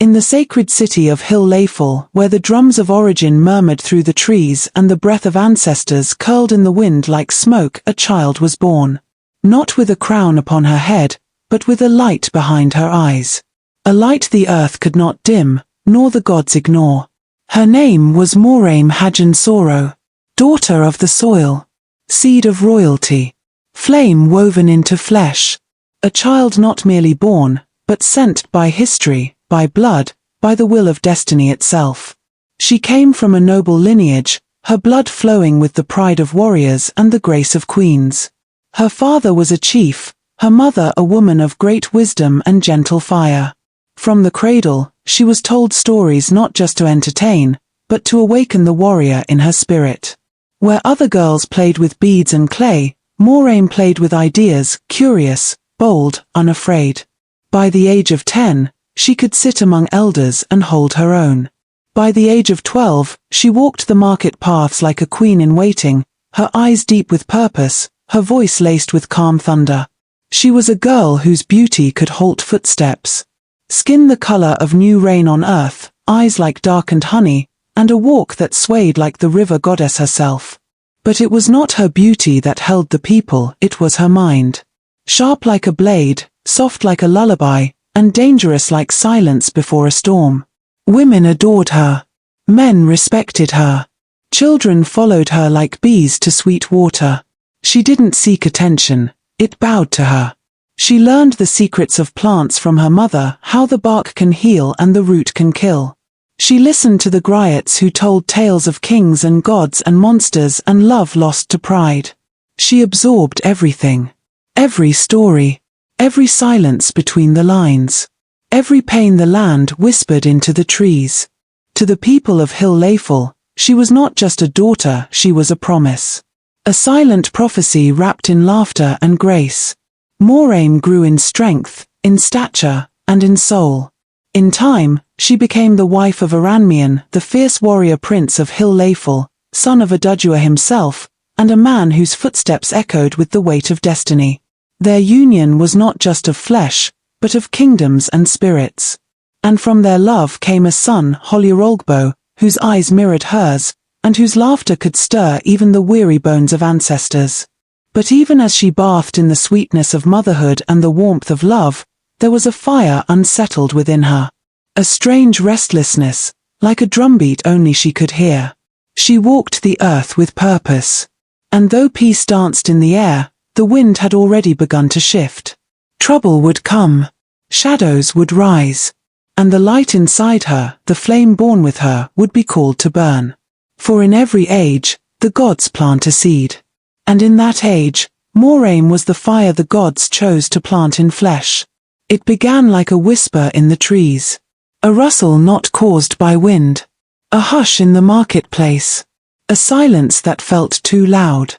In the sacred city of Ile-Ife, where the drums of origin murmured through the trees and the breath of ancestors curled in the wind like smoke, a child was born. Not with a crown upon her head, but with a light behind her eyes. A light the earth could not dim, nor the gods ignore. Her name was Moremi Ajasoro, daughter of the soil, seed of royalty, flame woven into flesh, a child not merely born, but sent by history, by blood, by the will of destiny itself. She came from a noble lineage, her blood flowing with the pride of warriors and the grace of queens. Her father was a chief, her mother a woman of great wisdom and gentle fire. From the cradle, she was told stories not just to entertain, but to awaken the warrior in her spirit. Where other girls played with beads and clay, Moremi played with ideas, curious, bold, unafraid. By the age of 10, she could sit among elders and hold her own. By the age of 12, she walked the market paths like a queen in waiting, her eyes deep with purpose, her voice laced with calm thunder. She was a girl whose beauty could halt footsteps. Skin the color of new rain on earth, eyes like darkened honey, and a walk that swayed like the river goddess herself. But it was not her beauty that held the people, it was her mind. Sharp like a blade, soft like a lullaby, and dangerous like silence before a storm. Women adored her. Men respected her. Children followed her like bees to sweet water. She didn't seek attention, it bowed to her. She learned the secrets of plants from her mother, how the bark can heal and the root can kill. She listened to the griots who told tales of kings and gods and monsters and love lost to pride. She absorbed everything. Every story. Every silence between the lines. Every pain the land whispered into the trees. To the people of Ile-Ife, she was not just a daughter, she was a promise. A silent prophecy wrapped in laughter and grace. Moremi grew in strength, in stature, and in soul. In time, she became the wife of Aranmian, the fierce warrior prince of Ile-Ife, son of Adudua himself, and a man whose footsteps echoed with the weight of destiny. Their union was not just of flesh, but of kingdoms and spirits. And from their love came a son, Ugbo, whose eyes mirrored hers, and whose laughter could stir even the weary bones of ancestors. But even as she bathed in the sweetness of motherhood and the warmth of love, there was a fire unsettled within her. A strange restlessness, like a drumbeat only she could hear. She walked the earth with purpose. And though peace danced in the air, the wind had already begun to shift. Trouble would come. Shadows would rise. And the light inside her, the flame born with her, would be called to burn. For in every age, the gods plant a seed. And in that age, Moremi was the fire the gods chose to plant in flesh. It began like a whisper in the trees. A rustle not caused by wind. A hush in the marketplace. A silence that felt too loud.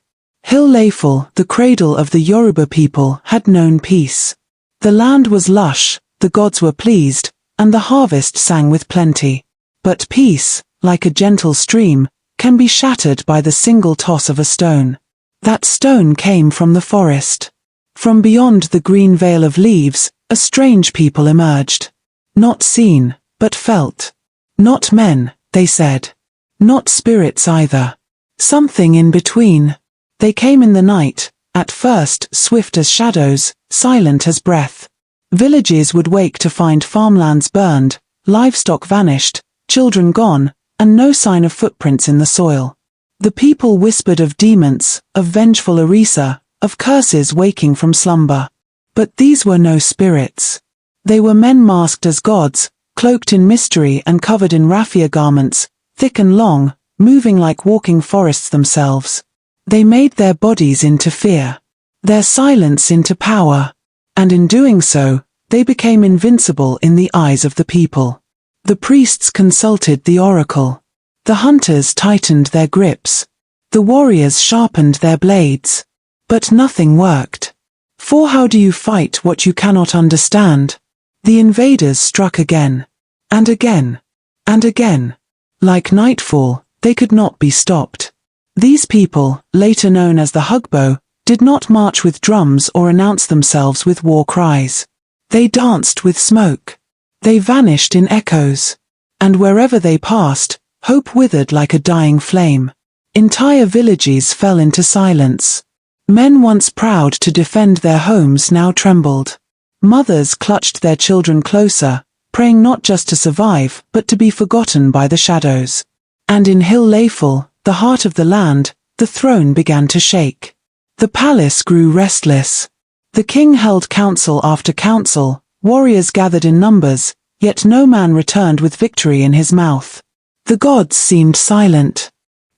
Ile-Ife, the cradle of the Yoruba people, had known peace. The land was lush, the gods were pleased, and the harvest sang with plenty. But peace, like a gentle stream, can be shattered by the single toss of a stone. That stone came from the forest. From beyond the green veil of leaves, a strange people emerged. Not seen, but felt. Not men, they said. Not spirits either. Something in between. They came in the night, at first swift as shadows, silent as breath. Villages would wake to find farmlands burned, livestock vanished, children gone, and no sign of footprints in the soil. The people whispered of demons, of vengeful Orisa, of curses waking from slumber. But these were no spirits. They were men masked as gods, cloaked in mystery and covered in raffia garments, thick and long, moving like walking forests themselves. They made their bodies into fear, their silence into power, and in doing so, they became invincible in the eyes of the people. The priests consulted the oracle. The hunters tightened their grips. The warriors sharpened their blades. But nothing worked. For how do you fight what you cannot understand? The invaders struck again, and again, and again. Like nightfall, they could not be stopped. These people, later known as the Ugbo, did not march with drums or announce themselves with war cries. They danced with smoke. They vanished in echoes. And wherever they passed, hope withered like a dying flame. Entire villages fell into silence. Men once proud to defend their homes now trembled. Mothers clutched their children closer, praying not just to survive, but to be forgotten by the shadows. And in Ile-Ife, the heart of the land, the throne began to shake. The palace grew restless. The king held council after council, warriors gathered in numbers, yet no man returned with victory in his mouth. The gods seemed silent.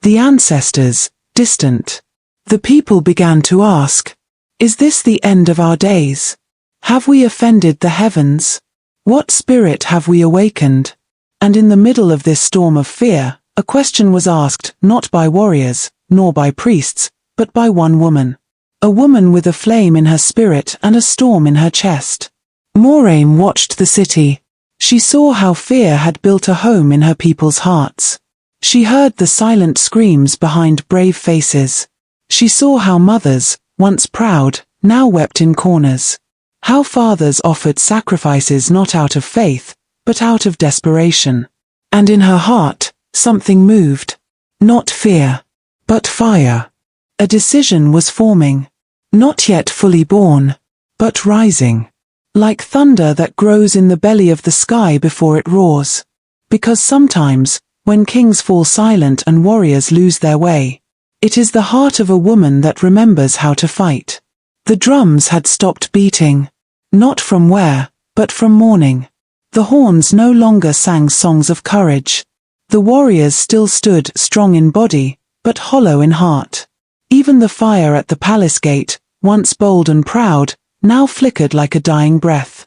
The ancestors, distant. The people began to ask, is this the end of our days? Have we offended the heavens? What spirit have we awakened? And in the middle of this storm of fear, a question was asked, not by warriors, nor by priests, but by one woman. A woman with a flame in her spirit and a storm in her chest. Moremi watched the city. She saw how fear had built a home in her people's hearts. She heard the silent screams behind brave faces. She saw how mothers, once proud, now wept in corners. How fathers offered sacrifices not out of faith, but out of desperation. And in her heart, something moved. Not fear, but fire. A decision was forming. Not yet fully born, but rising. Like thunder that grows in the belly of the sky before it roars. Because sometimes, when kings fall silent and warriors lose their way, it is the heart of a woman that remembers how to fight. The drums had stopped beating. Not from war, but from mourning. The horns no longer sang songs of courage. The warriors still stood strong in body, but hollow in heart. Even the fire at the palace gate, once bold and proud, now flickered like a dying breath.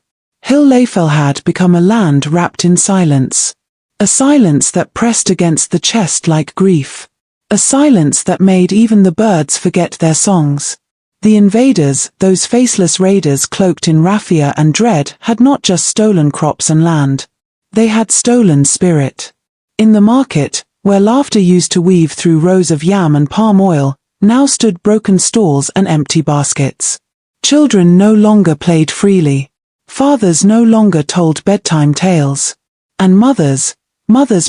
Ile-Ife had become a land wrapped in silence. A silence that pressed against the chest like grief. A silence that made even the birds forget their songs. The invaders, those faceless raiders cloaked in raffia and dread, had not just stolen crops and land. They had stolen spirit. In the market, where laughter used to weave through rows of yam and palm oil, now stood broken stalls and empty baskets. Children no longer played freely. Fathers no longer told bedtime tales. And mothers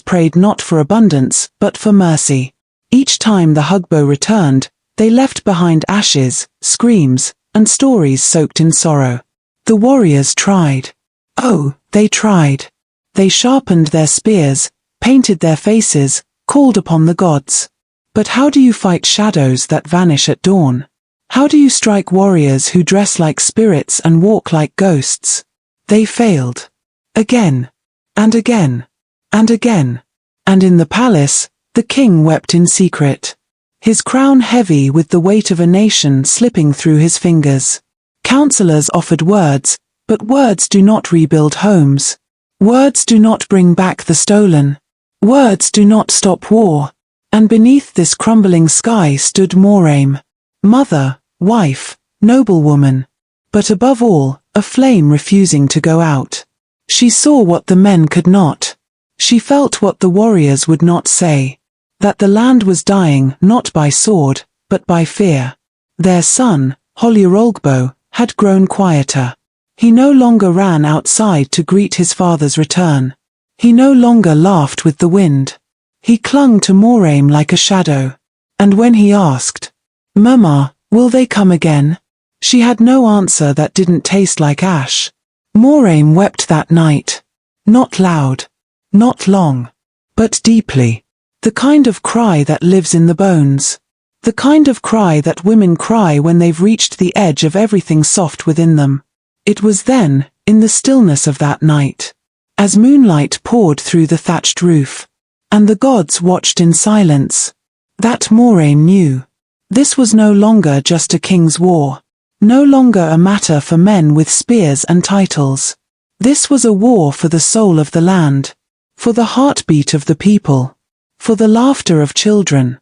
prayed not for abundance, but for mercy. Each time the Ugbo returned, they left behind ashes, screams, and stories soaked in sorrow. The warriors tried. Oh, they tried. They sharpened their spears, painted their faces, called upon the gods. But how do you fight shadows that vanish at dawn? How do you strike warriors who dress like spirits and walk like ghosts? They failed. Again. And again. And again. And in the palace, the king wept in secret. His crown heavy with the weight of a nation slipping through his fingers. Counselors offered words, but words do not rebuild homes. Words do not bring back the stolen. Words do not stop war. And beneath this crumbling sky stood Moremi. Mother, wife, noblewoman. But above all, a flame refusing to go out. She saw what the men could not. She felt what the warriors would not say. That the land was dying not by sword, but by fear. Their son, Ugbo, had grown quieter. He no longer ran outside to greet his father's return. He no longer laughed with the wind. He clung to Moremi like a shadow. And when he asked, "Mama, will they come again?" she had no answer that didn't taste like ash. Moremi wept that night. Not loud. Not long. But deeply. The kind of cry that lives in the bones. The kind of cry that women cry when they've reached the edge of everything soft within them. It was then, in the stillness of that night, as moonlight poured through the thatched roof, and the gods watched in silence, that Moremi knew. This was no longer just a king's war. No longer a matter for men with spears and titles. This was a war for the soul of the land. For the heartbeat of the people. For the laughter of children.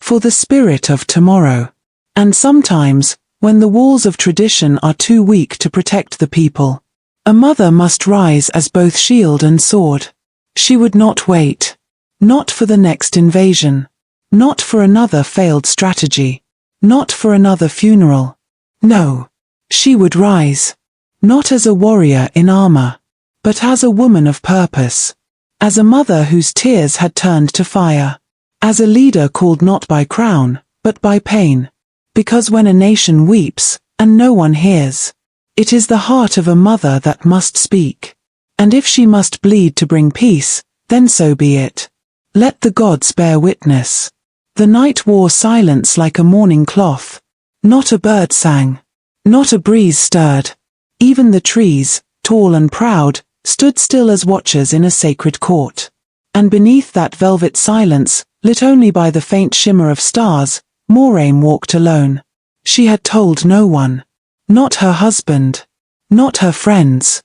For the spirit of tomorrow. And sometimes, when the walls of tradition are too weak to protect the people, a mother must rise as both shield and sword. She would not wait. Not for the next invasion. Not for another failed strategy. Not for another funeral. No. She would rise. Not as a warrior in armor. but as a woman of purpose. As a mother whose tears had turned to fire. As a leader called not by crown, but by pain. Because when a nation weeps, and no one hears, it is the heart of a mother that must speak. And if she must bleed to bring peace, then so be it. Let the gods bear witness. The night wore silence like a mourning cloth. Not a bird sang. Not a breeze stirred. Even the trees, tall and proud, stood still as watchers in a sacred court. And beneath that velvet silence, lit only by the faint shimmer of stars, Moremi walked alone. She had told no one. Not her husband. Not her friends.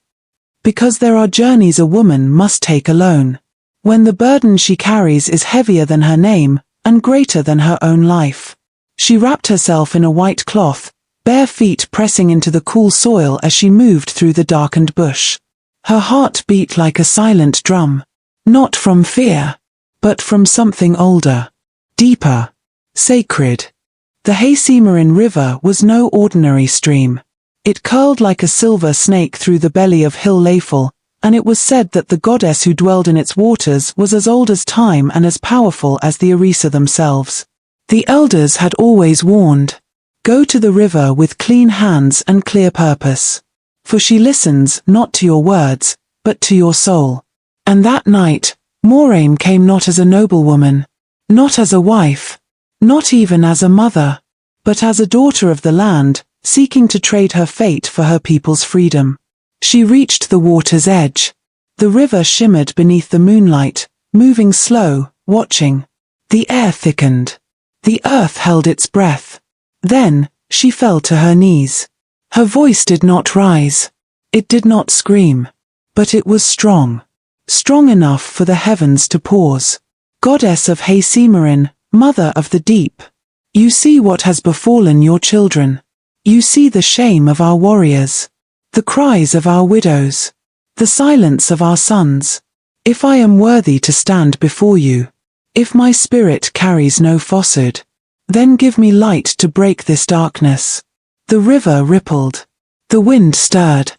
Because there are journeys a woman must take alone. When the burden she carries is heavier than her name, and greater than her own life. She wrapped herself in a white cloth, bare feet pressing into the cool soil as she moved through the darkened bush. Her heart beat like a silent drum. Not from fear, but from something older, deeper, sacred. The Ile-Ife River was no ordinary stream. It curled like a silver snake through the belly of Ile-Ife, and it was said that the goddess who dwelled in its waters was as old as time and as powerful as the Orisa themselves. The elders had always warned, go to the river with clean hands and clear purpose. For she listens not to your words, but to your soul. And that night, Moremi came not as a noblewoman, not as a wife, not even as a mother, but as a daughter of the land, seeking to trade her fate for her people's freedom. She reached the water's edge. The river shimmered beneath the moonlight, moving slow, watching. The air thickened. The earth held its breath. Then, she fell to her knees. Her voice did not rise. It did not scream. But it was strong. Strong enough for the heavens to pause. Goddess of Ile-Ife, mother of the deep. You see what has befallen your children. You see the shame of our warriors. The cries of our widows. The silence of our sons. If I am worthy to stand before you, if my spirit carries no falsehood, then give me light to break this darkness. The river rippled. The wind stirred.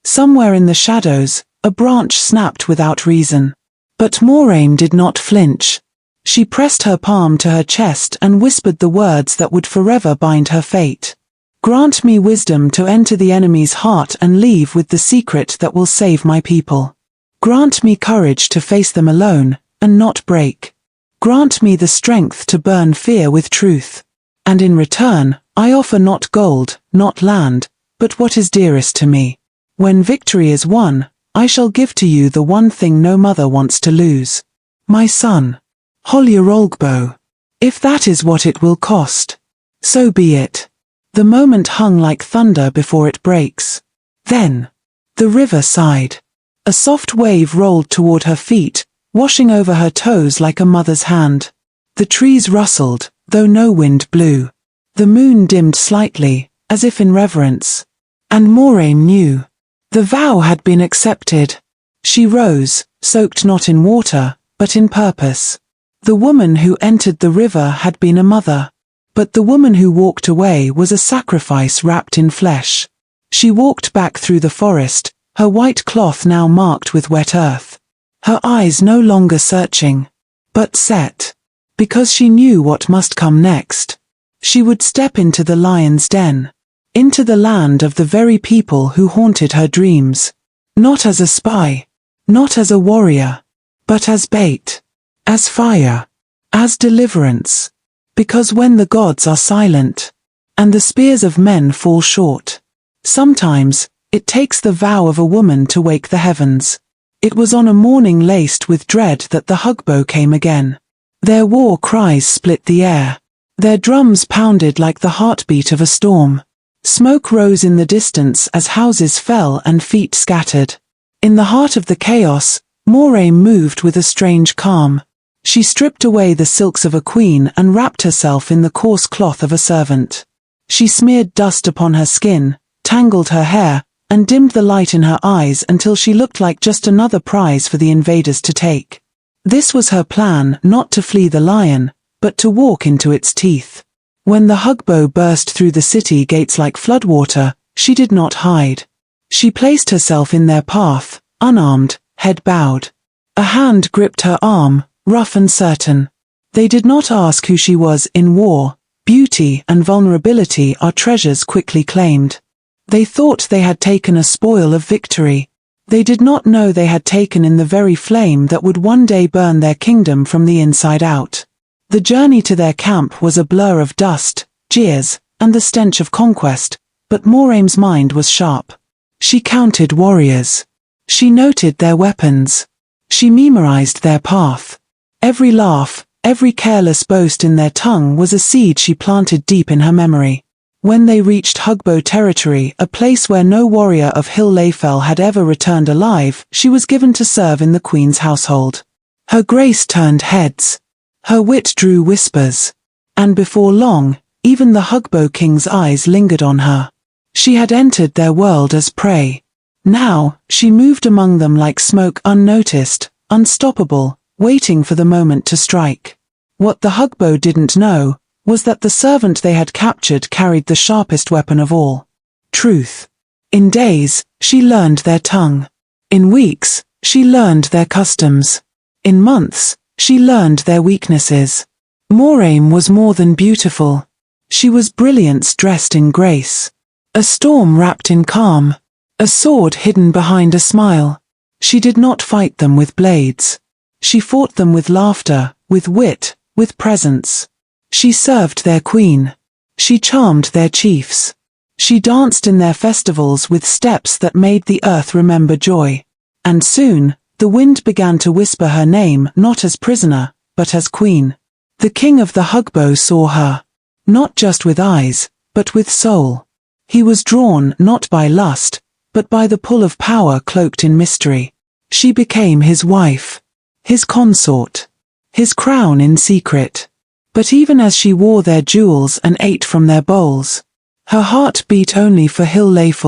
Somewhere in the shadows, a branch snapped without reason. But Moremi did not flinch. She pressed her palm to her chest and whispered the words that would forever bind her fate. Grant me wisdom to enter the enemy's heart and leave with the secret that will save my people. Grant me courage to face them alone, and not break. Grant me the strength to burn fear with truth. And in return, I offer not gold, not land, but what is dearest to me. When victory is won, I shall give to you the one thing no mother wants to lose. My son. Ugbo. If that is what it will cost. So be it. The moment hung like thunder before it breaks. Then, the river sighed. A soft wave rolled toward her feet, washing over her toes like a mother's hand. The trees rustled, though no wind blew. The moon dimmed slightly, as if in reverence. And Moremi knew. The vow had been accepted. She rose, soaked not in water, but in purpose. The woman who entered the river had been a mother. But the woman who walked away was a sacrifice wrapped in flesh. She walked back through the forest, her white cloth now marked with wet earth. Her eyes no longer searching, but set. Because she knew what must come next. She would step into the lion's den. Into the land of the very people who haunted her dreams. Not as a spy. Not as a warrior. But as bait. As fire. As deliverance. Because when the gods are silent, and the spears of men fall short, sometimes, it takes the vow of a woman to wake the heavens. It was on a morning laced with dread that the Ugbo came again. Their war cries split the air. Their drums pounded like the heartbeat of a storm. Smoke rose in the distance as houses fell and feet scattered. In the heart of the chaos, Moremi moved with a strange calm. She stripped away the silks of a queen and wrapped herself in the coarse cloth of a servant. She smeared dust upon her skin, tangled her hair, and dimmed the light in her eyes until she looked like just another prize for the invaders to take. This was her plan, not to flee the lion, but to walk into its teeth. When the Ugbo burst through the city gates like floodwater, she did not hide. She placed herself in their path, unarmed, head bowed. A hand gripped her arm, rough and certain. They did not ask who she was in war. Beauty and vulnerability are treasures quickly claimed. They thought they had taken a spoil of victory. They did not know they had taken in the very flame that would one day burn their kingdom from the inside out. The journey to their camp was a blur of dust, jeers, and the stench of conquest, but Moremi's mind was sharp. She counted warriors. She noted their weapons. She memorized their path. Every laugh, every careless boast in their tongue was a seed she planted deep in her memory. When they reached Ugbo territory, a place where no warrior of Ile-Ife had ever returned alive, she was given to serve in the queen's household. Her grace turned heads. Her wit drew whispers. And before long, even the Ugbo king's eyes lingered on her. She had entered their world as prey. Now, she moved among them like smoke, unnoticed, unstoppable, waiting for the moment to strike. What the Ugbo didn't know was that the servant they had captured carried the sharpest weapon of all: truth. In days, she learned their tongue. In weeks, she learned their customs. In months, she learned their weaknesses. Moremi was more than beautiful. She was brilliance dressed in grace. A storm wrapped in calm. A sword hidden behind a smile. She did not fight them with blades. She fought them with laughter, with wit, with presence. She served their queen. She charmed their chiefs. She danced in their festivals with steps that made the earth remember joy. And soon, the wind began to whisper her name not as prisoner, but as queen. The king of the Ugbo saw her. Not just with eyes, but with soul. He was drawn not by lust, but by the pull of power cloaked in mystery. She became his wife. His consort. His crown in secret. But even as she wore their jewels and ate from their bowls, her heart beat only for Ile-Ife.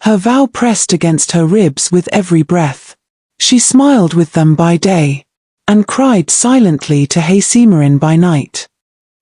Her vow pressed against her ribs with every breath. She smiled with them by day, and cried silently to Haisimarin by night.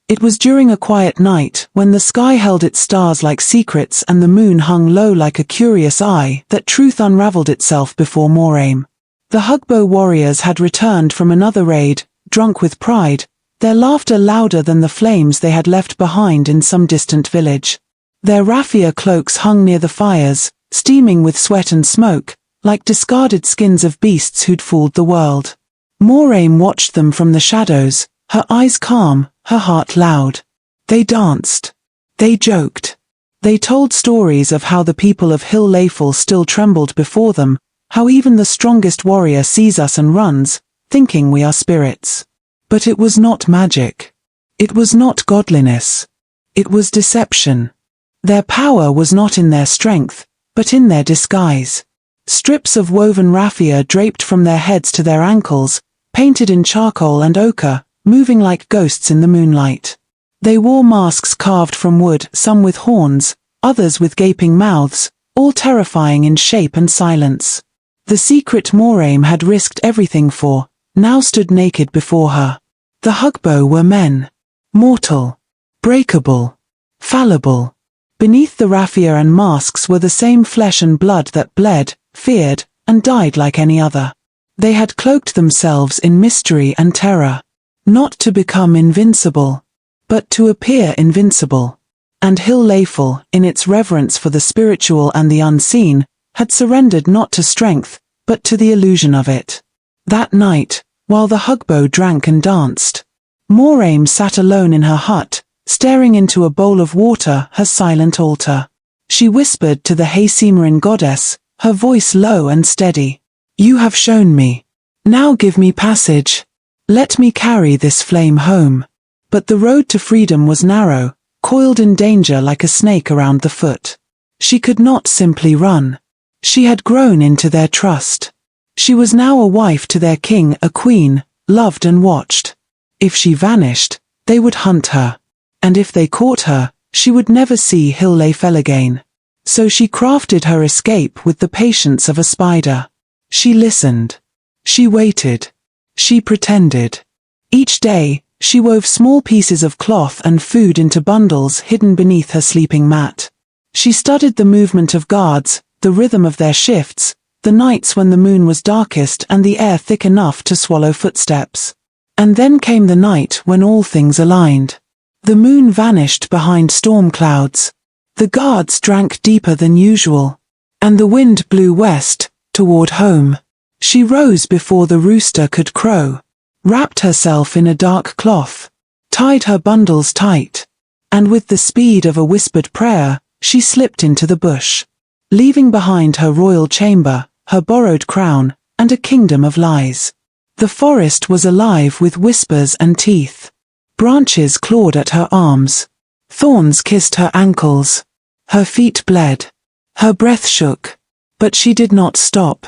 It was during a quiet night, when the sky held its stars like secrets and the moon hung low like a curious eye, that truth unraveled itself before Moremi. The Ugbo warriors had returned from another raid, drunk with pride, their laughter louder than the flames they had left behind in some distant village. Their raffia cloaks hung near the fires, steaming with sweat and smoke, like discarded skins of beasts who'd fooled the world. Moremi watched them from the shadows, her eyes calm, her heart loud. They danced. They joked. They told stories of how the people of Ile-Ife still trembled before them, how even the strongest warrior sees us and runs, thinking we are spirits. But it was not magic. It was not godliness. It was deception. Their power was not in their strength, but in their disguise. Strips of woven raffia draped from their heads to their ankles, painted in charcoal and ochre, moving like ghosts in the moonlight. They wore masks carved from wood, some with horns, others with gaping mouths, all terrifying in shape and silence. The secret Moremi had risked everything for, now stood naked before her. The Ugbo were men. Mortal. Breakable. Fallible. Beneath the raffia and masks were the same flesh and blood that bled, feared, and died like any other. They had cloaked themselves in mystery and terror. Not to become invincible, but to appear invincible. And Ile-Ife, in its reverence for the spiritual and the unseen, had surrendered not to strength, but to the illusion of it. That night, while the Ugbo drank and danced, Moremi sat alone in her hut, staring into a bowl of water, her silent altar. She whispered to the Haisimarin goddess, her voice low and steady. "You have shown me. Now give me passage. Let me carry this flame home." But the road to freedom was narrow, coiled in danger like a snake around the foot. She could not simply run. She had grown into their trust. She was now a wife to their king, a queen, loved and watched. If she vanished, they would hunt her. And if they caught her, she would never see Ile-Ife again. So she crafted her escape with the patience of a spider. She listened. She waited. She pretended. Each day, she wove small pieces of cloth and food into bundles hidden beneath her sleeping mat. She studied the movement of guards, the rhythm of their shifts, the nights when the moon was darkest and the air thick enough to swallow footsteps. And then came the night when all things aligned. The moon vanished behind storm clouds. The guards drank deeper than usual. And the wind blew west, toward home. She rose before the rooster could crow, wrapped herself in a dark cloth, tied her bundles tight, and with the speed of a whispered prayer, she slipped into the bush, leaving behind her royal chamber, her borrowed crown, and a kingdom of lies. The forest was alive with whispers and teeth. Branches clawed at her arms. Thorns kissed her ankles. Her feet bled. Her breath shook. But she did not stop.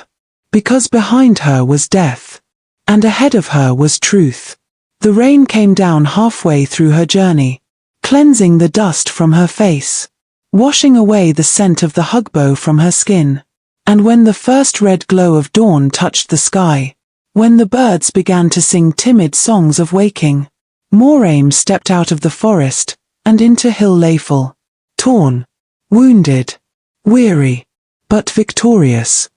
Because behind her was death. And ahead of her was truth. The rain came down halfway through her journey, cleansing the dust from her face, washing away the scent of the Ugbo from her skin. And when the first red glow of dawn touched the sky, when the birds began to sing timid songs of waking, Moremi stepped out of the forest and into Ile-Ife, torn, wounded, weary, but victorious.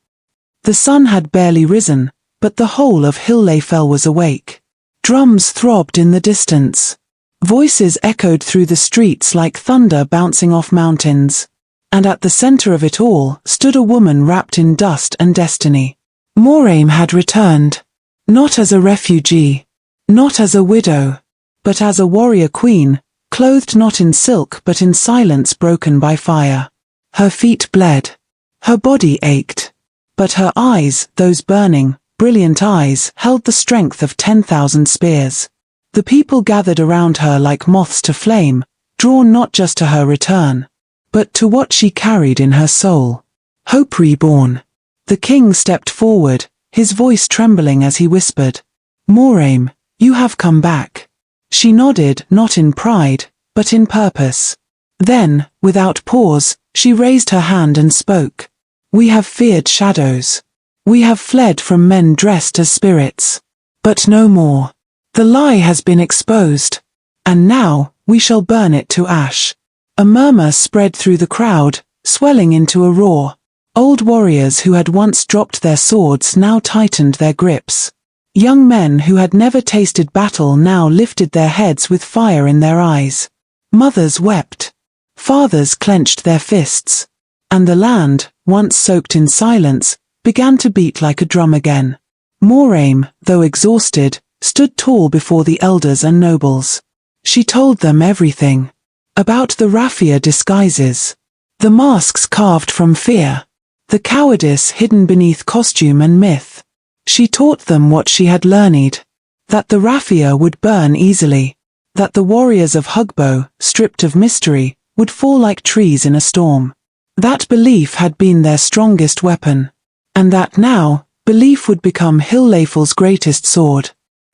The sun had barely risen, but the whole of Ile-Ife was awake. Drums throbbed in the distance. Voices echoed through the streets like thunder bouncing off mountains. And at the center of it all stood a woman wrapped in dust and destiny. Moremi had returned, not as a refugee, not as a widow, but as a warrior queen, clothed not in silk but in silence broken by fire. Her feet bled. Her body ached. But her eyes, those burning, brilliant eyes, held the strength of 10,000 spears. The people gathered around her like moths to flame, drawn not just to her return, but to what she carried in her soul. Hope reborn. The king stepped forward, his voice trembling as he whispered, "Moremi, you have come back." She nodded, not in pride, but in purpose. Then, without pause, she raised her hand and spoke. "We have feared shadows. We have fled from men dressed as spirits. But no more. The lie has been exposed. And now, we shall burn it to ash." A murmur spread through the crowd, swelling into a roar. Old warriors who had once dropped their swords now tightened their grips. Young men who had never tasted battle now lifted their heads with fire in their eyes. Mothers wept. Fathers clenched their fists. And the land, once soaked in silence, began to beat like a drum again. Moremi, though exhausted, stood tall before the elders and nobles. She told them everything. About the raffia disguises. The masks carved from fear. The cowardice hidden beneath costume and myth. She taught them what she had learned. That the raffia would burn easily. That the warriors of Ugbo, stripped of mystery, would fall like trees in a storm. That belief had been their strongest weapon. And that now, belief would become Ile-Ife's greatest sword.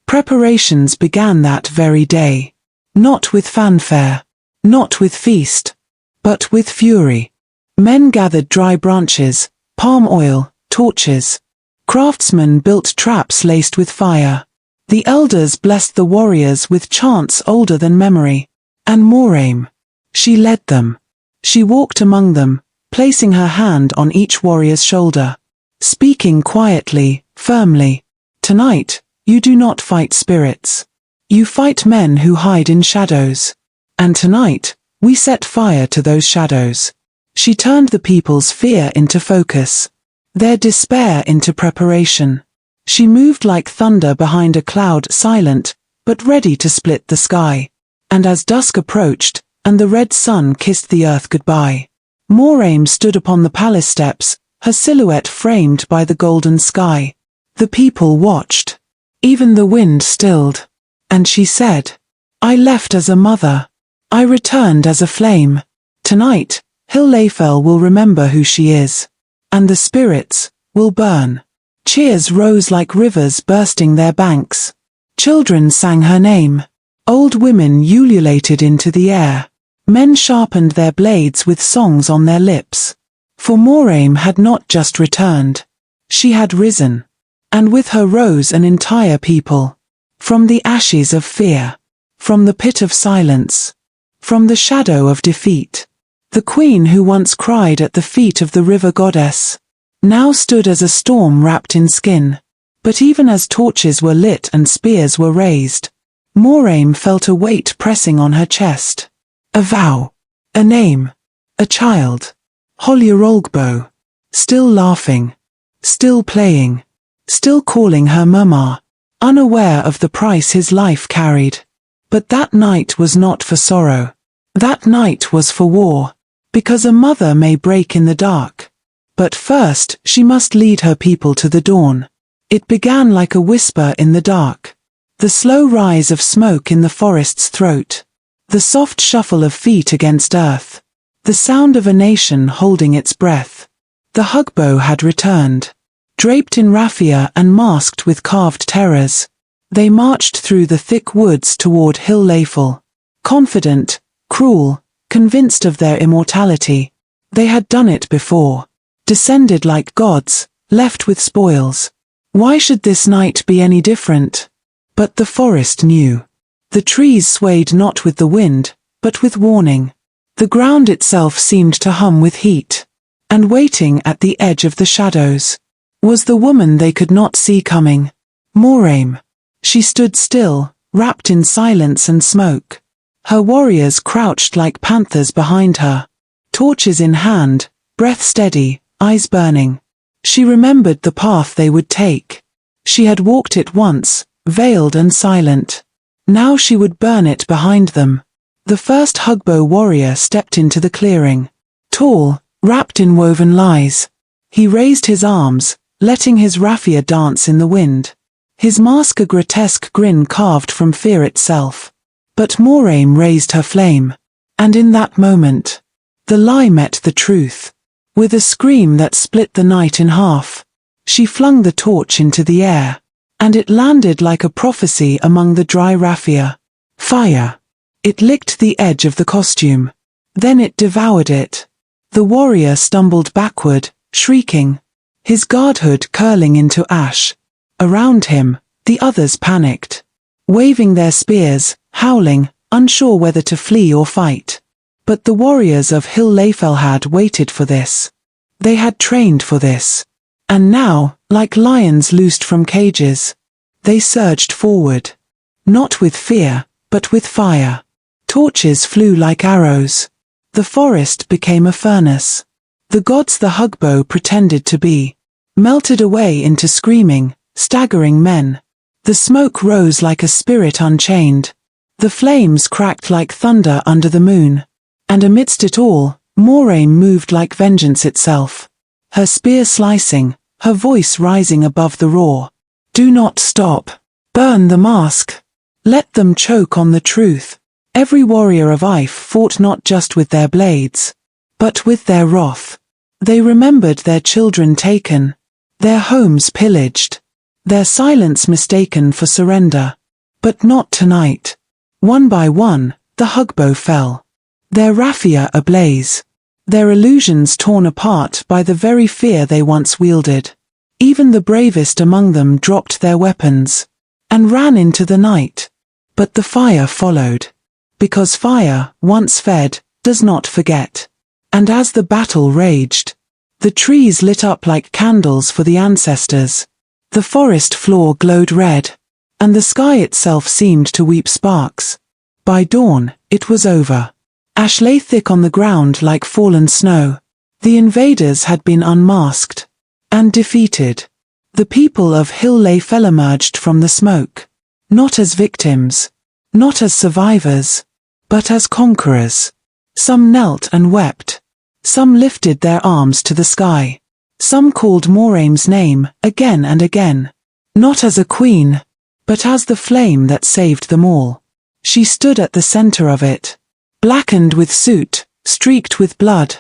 Preparations began that very day. Not with fanfare. Not with feast. But with fury. Men gathered dry branches, palm oil, torches. Craftsmen built traps laced with fire. The elders blessed the warriors with chants older than memory. And Moremi. She led them. She walked among them, placing her hand on each warrior's shoulder. Speaking quietly, firmly. "Tonight, you do not fight spirits. You fight men who hide in shadows. And tonight, we set fire to those shadows." She turned the people's fear into focus. Their despair into preparation. She moved like thunder behind a cloud, silent, but ready to split the sky. And as dusk approached, and the red sun kissed the earth goodbye, Moremi stood upon the palace steps, her silhouette framed by the golden sky. The people watched. Even the wind stilled. And she said, "I left as a mother. I returned as a flame. Tonight, Ile-Ife will remember who she is. And the spirits will burn." Cheers rose like rivers bursting their banks. Children sang her name. Old women ululated into the air. Men sharpened their blades with songs on their lips. For Moremi had not just returned. She had risen. And with her rose an entire people. From the ashes of fear. From the pit of silence. From the shadow of defeat. The queen who once cried at the feet of the river goddess. now stood as a storm wrapped in skin. But even as torches were lit and spears were raised, Moremi felt a weight pressing on her chest. A vow. A name. A child. Ugbo. Still laughing. Still playing. Still calling her mama. Unaware of the price his life carried. But that night was not for sorrow. That night was for war. Because a mother may break in the dark. But first she must lead her people to the dawn. It began like a whisper in the dark. The slow rise of smoke in the forest's throat. The soft shuffle of feet against earth. The sound of a nation holding its breath. The Ugbo had returned. Draped in raffia and masked with carved terrors. They marched through the thick woods toward Ile-Ife. Confident, cruel, convinced of their immortality. They had done it before. Descended like gods, left with spoils. Why should this night be any different? But the forest knew. The trees swayed not with the wind, but with warning. The ground itself seemed to hum with heat. And waiting at the edge of the shadows was the woman they could not see coming. Moremi. She stood still, wrapped in silence and smoke. Her warriors crouched like panthers behind her. Torches in hand, breath steady, eyes burning. She remembered the path they would take. She had walked it once, veiled and silent. Now she would burn it behind them. The first Ugbo warrior stepped into the clearing. Tall, wrapped in woven lies. He raised his arms, letting his raffia dance in the wind. His mask a grotesque grin carved from fear itself. But Moremi raised her flame. And in that moment, the lie met the truth. With a scream that split the night in half, she flung the torch into the air. And it landed like a prophecy among the dry raffia. Fire. It licked the edge of the costume. Then it devoured it. The warrior stumbled backward, shrieking. His guardhood curling into ash. Around him, the others panicked. Waving their spears, howling, unsure whether to flee or fight. But the warriors of Ile-Ife had waited for this. They had trained for this. And now, like lions loosed from cages, they surged forward. Not with fear, but with fire. Torches flew like arrows. The forest became a furnace. The gods the Ugbo pretended to be melted away into screaming, staggering men. The smoke rose like a spirit unchained. The flames cracked like thunder under the moon. And amidst it all, Moremi moved like vengeance itself. Her spear slicing, her voice rising above the roar. Do not stop. Burn the mask. Let them choke on the truth. Every warrior of Ife fought not just with their blades, but with their wrath. They remembered their children taken, their homes pillaged, their silence mistaken for surrender. But not tonight. One by one, the Ugbo fell. Their raffia ablaze. Their illusions torn apart by the very fear they once wielded. Even the bravest among them dropped their weapons and ran into the night. But the fire followed. Because fire, once fed, does not forget. And as the battle raged, the trees lit up like candles for the ancestors. The forest floor glowed red, and the sky itself seemed to weep sparks. By dawn, it was over. Ash lay thick on the ground like fallen snow. The invaders had been unmasked and defeated. The people of Ile-Ife emerged from the smoke, not as victims, not as survivors, but as conquerors. Some knelt and wept. Some lifted their arms to the sky. Some called Moremi's name again and again, not as a queen, but as the flame that saved them all. She stood at the center of it, blackened with soot, streaked with blood,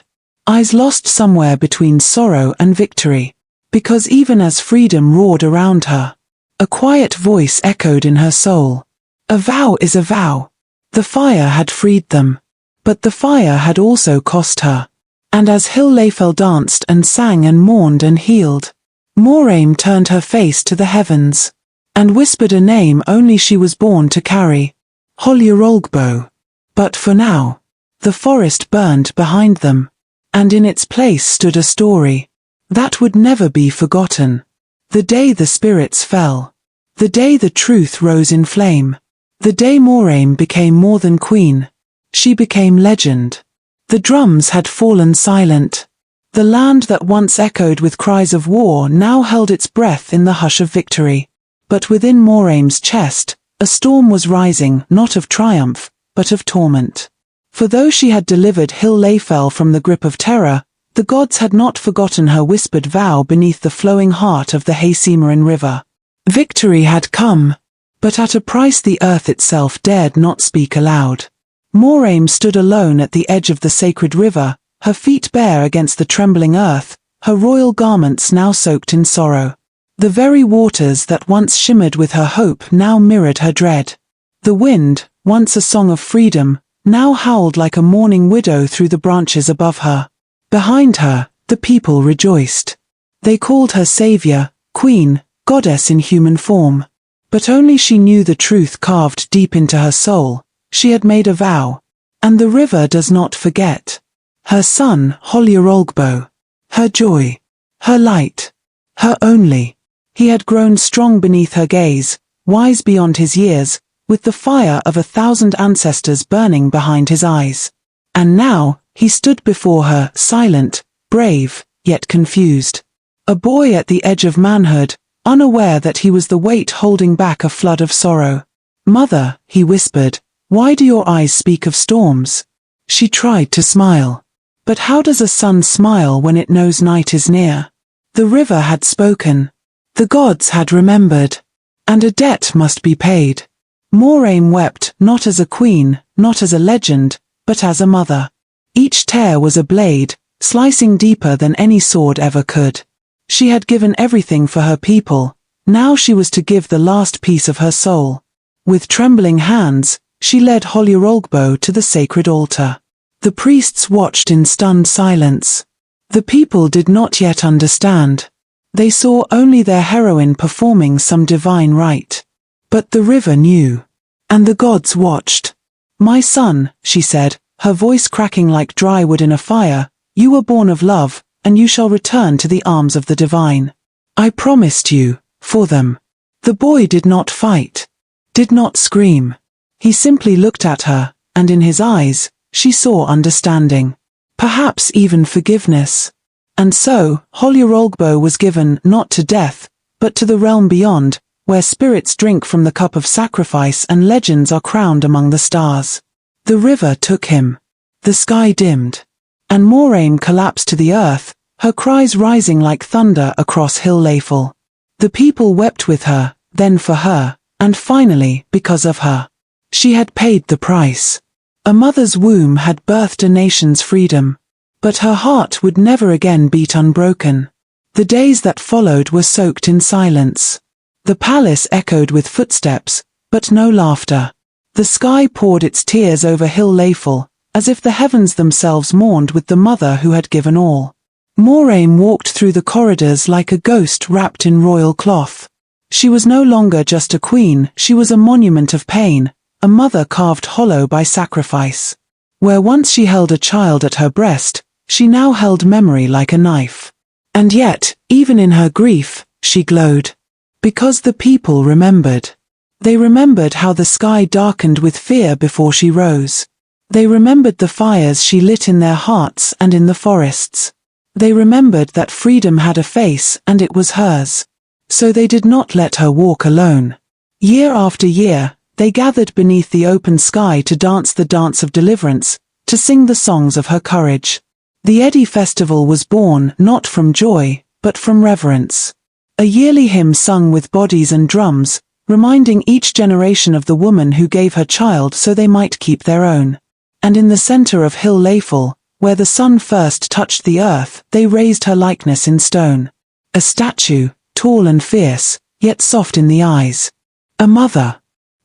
eyes lost somewhere between sorrow and victory. Because even as freedom roared around her, a quiet voice echoed in her soul. A vow is a vow. The fire had freed them, but the fire had also cost her. And as Ile-Ife danced and sang and mourned and healed, Moremi turned her face to the heavens, and whispered a name only she was born to carry. Ugbo. But for now, the forest burned behind them, and in its place stood a story. That would never be forgotten. The day the spirits fell. The day the truth rose in flame. The day Moremi became more than queen. She became legend. The drums had fallen silent. The land that once echoed with cries of war now held its breath in the hush of victory. But within Moremi's chest, a storm was rising, not of triumph, but of torment. For though she had delivered Ile-Ife from the grip of terror, the gods had not forgotten her whispered vow beneath the flowing heart of the Cimarron River. Victory had come, but at a price the earth itself dared not speak aloud. Moremi stood alone at the edge of the sacred river, her feet bare against the trembling earth, her royal garments now soaked in sorrow. The very waters that once shimmered with her hope now mirrored her dread. The wind, once a song of freedom, now howled like a mourning widow through the branches above her. Behind her, the people rejoiced. They called her savior, queen, goddess in human form. But only she knew the truth carved deep into her soul. She had made a vow. And the river does not forget. Her son, Ugbo. Her joy. Her light. Her only. He had grown strong beneath her gaze, wise beyond his years, with the fire of 1,000 ancestors burning behind his eyes. And now, he stood before her, silent, brave, yet confused. A boy at the edge of manhood, unaware that he was the weight holding back a flood of sorrow. "Mother," he whispered, "why do your eyes speak of storms?" She tried to smile. But how does a sun smile when it knows night is near? The river had spoken. The gods had remembered. And a debt must be paid. Moremi wept, not as a queen, not as a legend, but as a mother. Each tear was a blade, slicing deeper than any sword ever could. She had given everything for her people, now she was to give the last piece of her soul. With trembling hands, she led Ugbo to the sacred altar. The priests watched in stunned silence. The people did not yet understand. They saw only their heroine performing some divine rite. But the river knew. And the gods watched. "My son," she said, her voice cracking like dry wood in a fire, "you were born of love, and you shall return to the arms of the divine. I promised you, for them." The boy did not fight. Did not scream. He simply looked at her, and in his eyes, she saw understanding. Perhaps even forgiveness. And so, Ugbo was given not to death, but to the realm beyond, where spirits drink from the cup of sacrifice and legends are crowned among the stars. The river took him. The sky dimmed. And Moremi collapsed to the earth, her cries rising like thunder across Ile-Ife. The people wept with her, then for her, and finally, because of her. She had paid the price. A mother's womb had birthed a nation's freedom. But her heart would never again beat unbroken. The days that followed were soaked in silence. The palace echoed with footsteps, but no laughter. The sky poured its tears over Ile-Ife, as if the heavens themselves mourned with the mother who had given all. Moremi walked through the corridors like a ghost wrapped in royal cloth. She was no longer just a queen, she was a monument of pain, a mother carved hollow by sacrifice. Where once she held a child at her breast, she now held memory like a knife. And yet, even in her grief, she glowed. Because the people remembered. They remembered how the sky darkened with fear before she rose. They remembered the fires she lit in their hearts and in the forests. They remembered that freedom had a face and it was hers. So they did not let her walk alone. Year after year, they gathered beneath the open sky to dance the dance of deliverance, to sing the songs of her courage. The Edi Festival was born not from joy, but from reverence. A yearly hymn sung with bodies and drums, reminding each generation of the woman who gave her child so they might keep their own. And in the center of Ile-Ife, where the sun first touched the earth, they raised her likeness in stone. A statue, tall and fierce, yet soft in the eyes. A mother.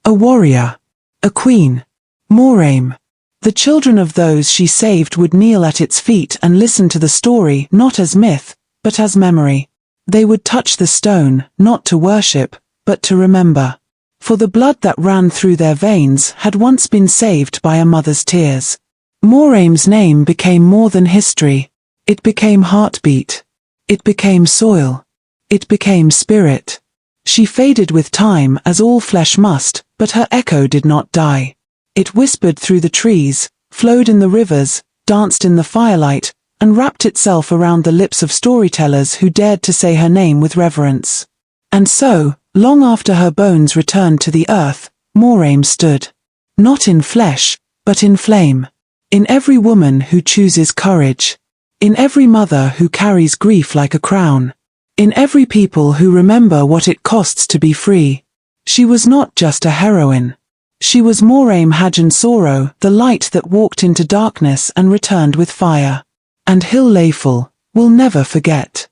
A warrior. A queen. Moremi. The children of those she saved would kneel at its feet and listen to the story not as myth, but as memory. They would touch the stone, not to worship, but to remember. For the blood that ran through their veins had once been saved by a mother's tears. Moremi's name became more than history. It became heartbeat. It became soil. It became spirit. She faded with time as all flesh must, but her echo did not die. It whispered through the trees, flowed in the rivers, danced in the firelight, and wrapped itself around the lips of storytellers who dared to say her name with reverence. And so, long after her bones returned to the earth, Moremi stood. Not in flesh, but in flame. In every woman who chooses courage. In every mother who carries grief like a crown. In every people who remember what it costs to be free. She was not just a heroine. She was Moremi Ajasoro, the light that walked into darkness and returned with fire. And Ile-Ife will never forget.